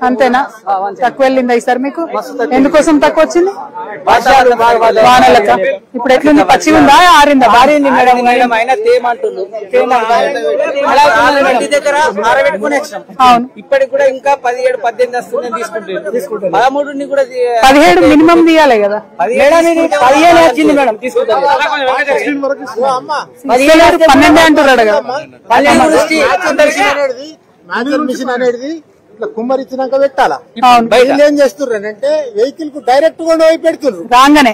అంతేనా? తక్కువ వెళ్ళిందా ఈసారి మీకు? ఎందుకోసం తక్కువ వచ్చింది? వానలక. ఇప్పుడు ఎట్లుంది? పచ్చి ఉందా ఆరిందా? ఆరింది మేడం. అయినా తేమంటున్నారు. అవును, ఇప్పటికి కూడా ఇంకా 17-18 వస్తుందని తీసుకుంటారు. 13 కూడా 17 మినిమం తీయాలి కదా మేడం. ఇది 15 వచ్చింది మేడం. తీసుకుంటారు 12 అంటున్నాడు కదా. మిషన్ అనేది ఇట్లా కుమ్మరిచ్చినాక పెట్టాలా? అవును, ఏం చేస్తున్నారు అంటే వెహికల్ కు డైరెక్ట్ గా పోయి పెడుతున్నారు రాగానే.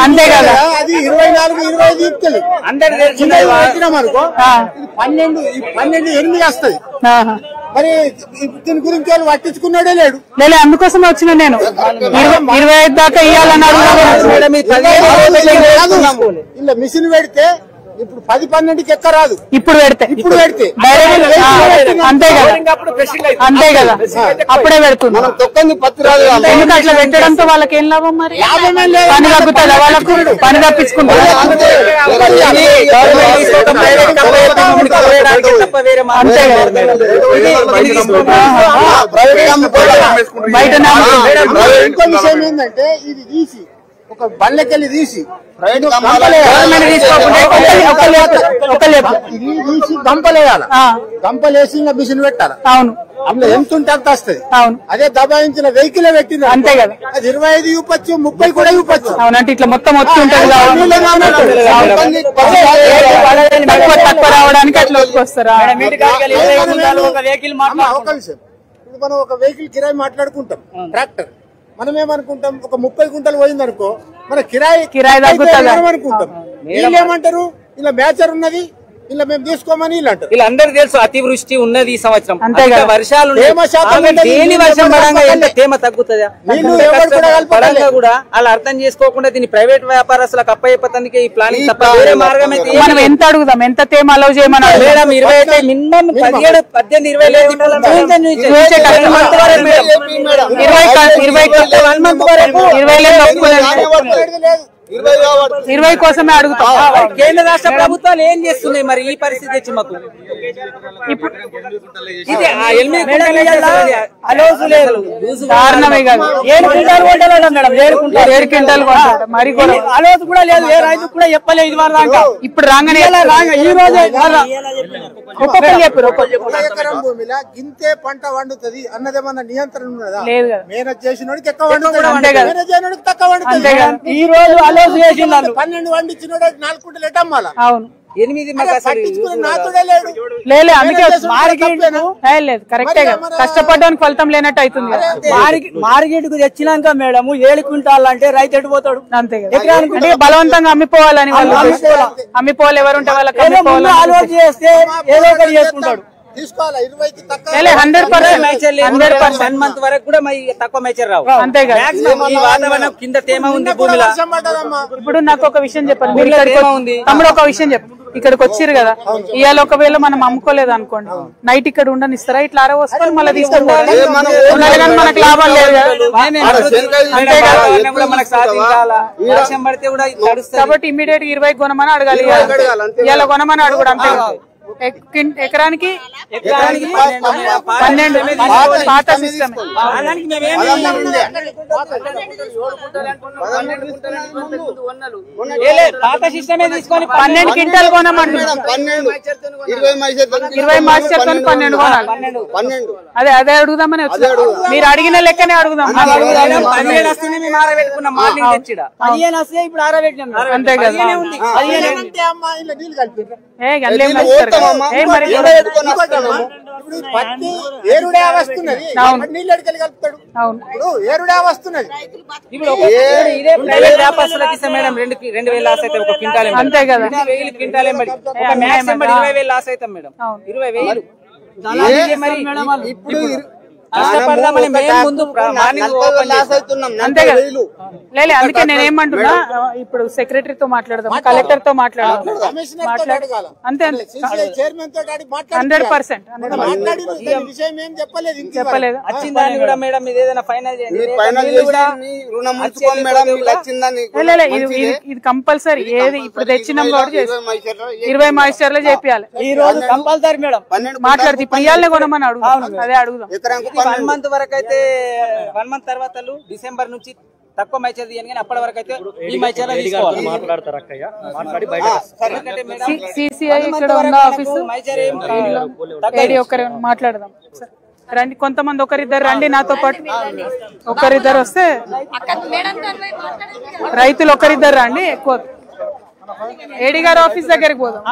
అంతే కదా, అది 24-25 తీసుకెళ్ళి అనుకో 12-8 వస్తుంది. మరి దీని గురించి వాళ్ళు పట్టించుకున్నాడే లేడు. అందుకోసమే వచ్చిన నేను 25 దాకా ఇవ్వాలన్నాడు. ఇలా మిషన్ పెడితే ఇప్పుడు 10-12కి ఎక్క రాదు. ఇప్పుడు పెడితే అంతే కదా, అప్పుడే పెడుతుంది. ఎందుకు అట్లా పెట్టడంతో వాళ్ళకి ఏం లాభం? మరి పని తగ్గుతుందా వాళ్ళకు? పని తప్పించుకుంటారు. బయట ఇంకో విషయం ఏంటంటే ఇది తీసి ఒక బండ్లకెళ్ళి తీసి గంపలేయాలి. గంపలేసి ఇంకా మిషన్ పెట్టాలి. అవును, అందులో ఎంత ఉంటే అంత వస్తుంది. అవును, అదే దబాయించిన వెహికల్ పెట్టింది అంతే కదా. అది 25 ఇవ్వచ్చు, 30 కూడా ఇవ్వచ్చు. అవునంటే ఇట్లా మొత్తం వచ్చి ఉంటుంది. తక్కువ రావడానికి అట్లా వస్తారా? ఒక విషయం, ఇప్పుడు మనం ఒక వెహికల్ కిరాయి మాట్లాడుకుంటాం. ట్రాక్టర్ మనం ఏమనుకుంటాం, ఒక 30 గుంటలు పోయింది అనుకో, మన కిరాయి అనుకుంటాం. వీళ్ళు ఏమంటారు, ఇలా మేచర్ ఉన్నది, ఇలా మేము తీసుకోమని వీళ్ళు అంటారు. వీళ్ళందరికీ తెలుసు అతివృష్టి ఉన్నది ఈ సంవత్సరం. వర్షాలు వర్షం పడంగా ఎంత తేమ తగ్గుతుందా పడంగా కూడా వాళ్ళు అర్థం చేసుకోకుండా దీన్ని ప్రైవేట్ వ్యాపారస్తులకు అప్పయ్యపతానికి ఈ ప్లానింగ్ తప్ప వేరే మార్గం అయితే మనం ఎంత అడుగుదాం, ఎంత తేమ అలౌ చేయమని. మేడం 20 అయితే మినిమం 17-18-20 లేదు. 20 కోసమే అడుగుతాం. కేంద్ర రాష్ట్ర ప్రభుత్వాలు ఏం చేస్తున్నాయి మరి ఈ పరిస్థితి వచ్చి మాకు? దారుణమే కాదు. 7 క్వింటాలు కొంటాడు మేడం. 7 క్వింటాలు కొంటాడు. మరి అలోజు కూడా లేదు. ఏ రైతు కూడా చెప్పలేదు ఇది వరకు దాకా. ఇప్పుడు రాగానే ఈ రోజే ఒక్కొక్కరు చెప్పారు. ఎకరం భూమిలో గింతే పంట వండుతుంది అన్నదేమన్నా నియంత్రణ ఉన్నదా? లేదు కదా. మేనేజ్ చేసినోడికి ఎక్కువ వండుతుంది, అంతే కదా. మేనేజ్ చేయనోడికి తక్కువ వండుతుంది. ఈ రోజు అలోజు చేసి 12 వండించినోడు 4 కుంటలు ఎట్టమ్మాల. అవును, 8 నాతుడే లేడు. లేదు అందుకే లేదు. కరెక్టే కదా, కష్టపడడానికి ఫలితం లేనట్టు అవుతుంది. మార్కెట్ కు తెచ్చినాక మేడం 7 క్వింటాల్ అంటే రైతు ఎడిపోతాడు. అంతే కదా, అంటే బలవంతంగా అమ్మిపోవాలని వాళ్ళు అమ్మిపోవాలి. ఎవరుంటే వాళ్ళకి ఆలోచన చేస్తే ఏదో ఒకటి చేసుకుంటాడు. తీసుకోవాలి 20కి తక్కువ. 100% 1 మంత్ వరకు కూడా తక్కువ మేచర్ రావు. అంతే కదా. ఈ వాతావరణం కింద తేమ ఉంది భూమిలో. ఇప్పుడు నాకు ఒక విషయం చెప్పండి, మీరు తమ్ముడు ఒక విషయం చెప్పు. ఇక్కడికి వచ్చిర్రు కదా, ఇవాళ ఒకవేళ మనం అమ్ముకోలేదు అనుకోండి, నైట్ ఇక్కడ ఉండనిస్తారా? ఇట్లా అరవసుకొని మళ్ళీ తీసుకుంటారు. మనకు లాభం లేదు కదా. కాబట్టి ఇమీడియట్ 20 కొనమని అడగాలి. ఇవాళ కొనమని అడుగుడు. అంతే ఎకరానికి 12 పాత సిస్టమ్. పాత సిస్టమే తీసుకొని 12 క్వింటాలు కొనమంటున్నాం. 20 మాస్టర్తో 12 కొనాలి. అదే అడుగుదామని వచ్చి మీరు అడిగిన లెక్కనే అడుగుదాం. 15 వస్తేనే మేము ఆరబెట్టుకున్నాం. మార్నింగ్ తెచ్చిడ 15 వస్తే ఇప్పుడు ఆరబెట్టినాం. అంతే కదా. ఏరుడే వస్తున్నది, నీళ్ళు అడిగలి కలుపుతాడు. ఏరుడే వస్తున్నది. ఇదే ప్రైవేట్ వ్యాపారస్తులకు ఇస్తే మేడం 2,000 లాస్ అయితే ఒక క్వింటాల్. అంతే కదా. 1000 క్వింటాల్ ఒక మ్యాక్స్ 20,000 లాస్ అవుతాం మేడం. 20,000 ఇప్పుడు కష్టపడదామని మేము ముందు మార్నింగ్ ఓపెన్ అంతే కదా లేదు. అందుకే నేనేమంటున్నా, ఇప్పుడు సెక్రటరీతో మాట్లాడదాం, కలెక్టర్ తో మాట్లాడదాం, అంతే 100% చెప్పలేదు. వచ్చిందని కూడా మేడం ఇది ఏదైనా ఫైనల్ చేయండి. ఇది కంపల్సరీ. ఏది ఇప్పుడు తెచ్చినాం కాబట్టి 20 మాయిశ్చర్లు చేపియాలి. ఈ రోజు కంపల్సరీ మేడం మాట్లాడితే ఇప్పుడు ఇయాలనే కొనమని అడుగుదాం. అదే అడుగుదాం. 1 మంత్ వరకు అయితే 1 మంత్ తర్వాత డిసెంబర్ నుంచి తక్కువ మైచర్ తీయని, కానీ అప్పటి వరకు అయితే ఈ మైచర్ సిసిఐ ఇక్కడ ఉన్న ఆఫీసు ఒకరే మాట్లాడదాం రండి. కొంతమంది ఒకరిద్దరు రండి నాతో పాటు. ఒకరిద్దరు వస్తే రైతులు ఒకరిద్దరు రండి. ఎక్కువ ఏడీ గారు ఆఫీస్ దగ్గరికి పోదాం.